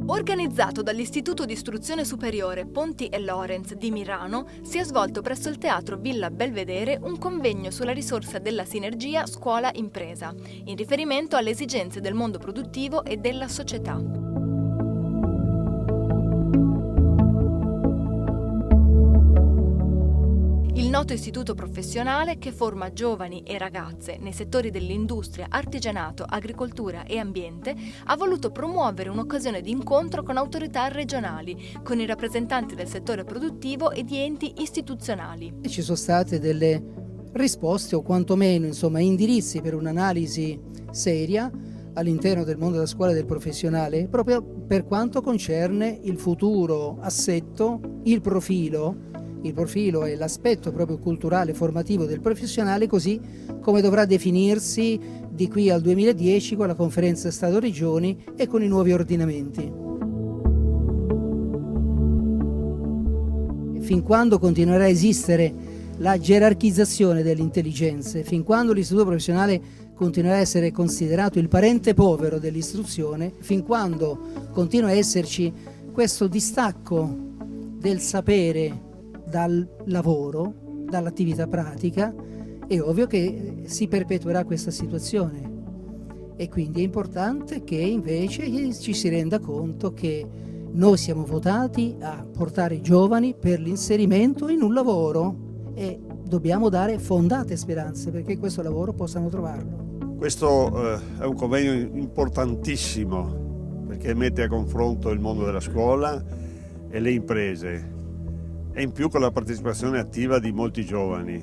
Organizzato dall'Istituto di Istruzione Superiore Ponti e Lorenz di Milano, si è svolto presso il Teatro Villa Belvedere un convegno sulla risorsa della sinergia scuola-impresa, in riferimento alle esigenze del mondo produttivo e della società. Il noto istituto professionale, che forma giovani e ragazze nei settori dell'industria, artigianato, agricoltura e ambiente, ha voluto promuovere un'occasione di incontro con autorità regionali, con i rappresentanti del settore produttivo e di enti istituzionali. Ci sono state delle risposte o quantomeno indirizzi per un'analisi seria all'interno del mondo della scuola e del professionale, proprio per quanto concerne il futuro assetto, il profilo e l'aspetto proprio culturale formativo del professionale, così come dovrà definirsi di qui al 2010 con la conferenza Stato-Regioni e con i nuovi ordinamenti. Fin quando continuerà a esistere la gerarchizzazione delle intelligenze, fin quando l'istituto professionale continuerà a essere considerato il parente povero dell'istruzione, fin quando continua a esserci questo distacco del sapere dal lavoro, dall'attività pratica, è ovvio che si perpetuerà questa situazione e quindi è importante che invece ci si renda conto che noi siamo votati a portare i giovani per l'inserimento in un lavoro e dobbiamo dare fondate speranze perché questo lavoro possano trovarlo. Questo è un convegno importantissimo perché mette a confronto il mondo della scuola e le imprese. E in più con la partecipazione attiva di molti giovani.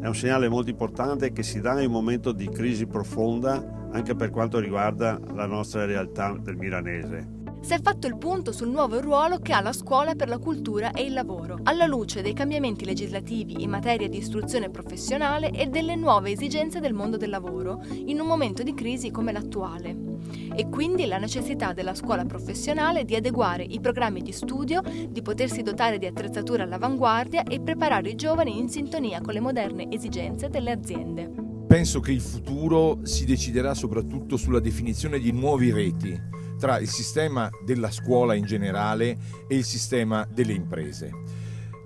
È un segnale molto importante che si dà in un momento di crisi profonda anche per quanto riguarda la nostra realtà del milanese. Si è fatto il punto sul nuovo ruolo che ha la scuola per la cultura e il lavoro, alla luce dei cambiamenti legislativi in materia di istruzione professionale e delle nuove esigenze del mondo del lavoro, in un momento di crisi come l'attuale. E quindi la necessità della scuola professionale di adeguare i programmi di studio, di potersi dotare di attrezzature all'avanguardia e preparare i giovani in sintonia con le moderne esigenze delle aziende. Penso che il futuro si deciderà soprattutto sulla definizione di nuovi reti tra il sistema della scuola in generale e il sistema delle imprese.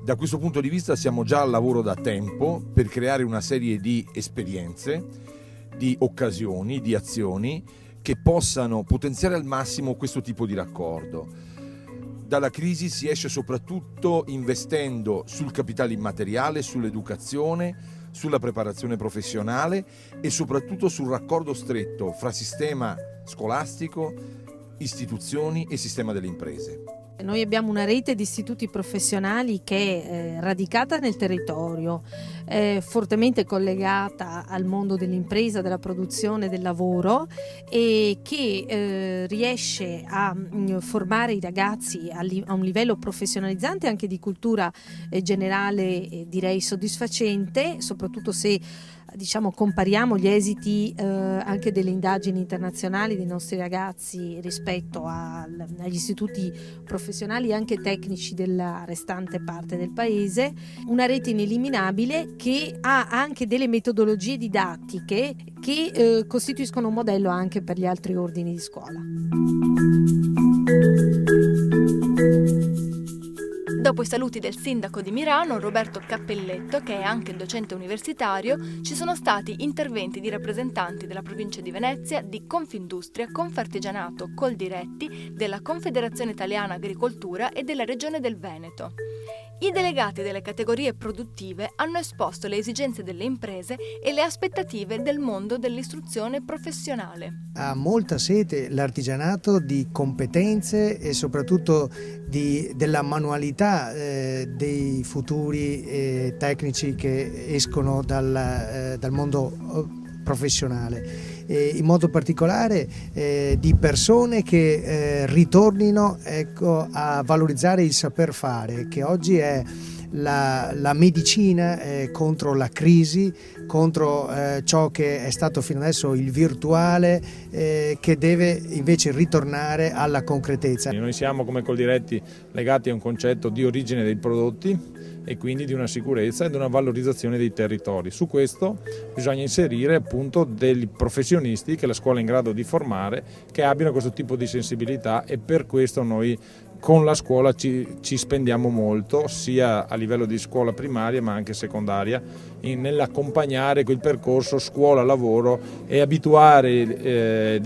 Da questo punto di vista siamo già al lavoro da tempo per creare una serie di esperienze, di occasioni, di azioni che possano potenziare al massimo questo tipo di raccordo. Dalla crisi si esce soprattutto investendo sul capitale immateriale, sull'educazione, sulla preparazione professionale e soprattutto sul raccordo stretto fra sistema scolastico, istituzioni e sistema delle imprese. Noi abbiamo una rete di istituti professionali che è radicata nel territorio, fortemente collegata al mondo dell'impresa, della produzione, del lavoro e che riesce a formare i ragazzi a un livello professionalizzante anche di cultura generale, direi soddisfacente, soprattutto se compariamo gli esiti anche delle indagini internazionali dei nostri ragazzi rispetto agli istituti professionali e anche tecnici della restante parte del paese, una rete ineliminabile che ha anche delle metodologie didattiche che costituiscono un modello anche per gli altri ordini di scuola. Dopo i saluti del sindaco di Milano, Roberto Cappelletto, che è anche docente universitario, ci sono stati interventi di rappresentanti della provincia di Venezia, di Confindustria, Confartigianato, Coldiretti, della Confederazione Italiana Agricoltura e della Regione del Veneto. I delegati delle categorie produttive hanno esposto le esigenze delle imprese e le aspettative del mondo dell'istruzione professionale. Ha molta sete l'artigianato di competenze e soprattutto della manualità dei futuri tecnici che escono dal mondo professionale. In modo particolare di persone che ritornino a valorizzare il saper fare, che oggi è la medicina contro la crisi contro ciò che è stato fino adesso il virtuale, che deve invece ritornare alla concretezza. Noi siamo come Coldiretti legati a un concetto di origine dei prodotti e quindi di una sicurezza e di una valorizzazione dei territori. Su questo bisogna inserire appunto dei professionisti che la scuola è in grado di formare, che abbiano questo tipo di sensibilità, e per questo noi con la scuola ci spendiamo molto, sia a livello di scuola primaria ma anche secondaria, nell'accompagnare quel percorso scuola-lavoro e abituare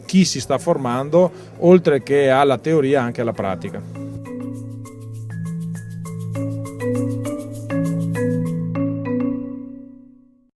chi si sta formando, oltre che alla teoria, anche alla pratica.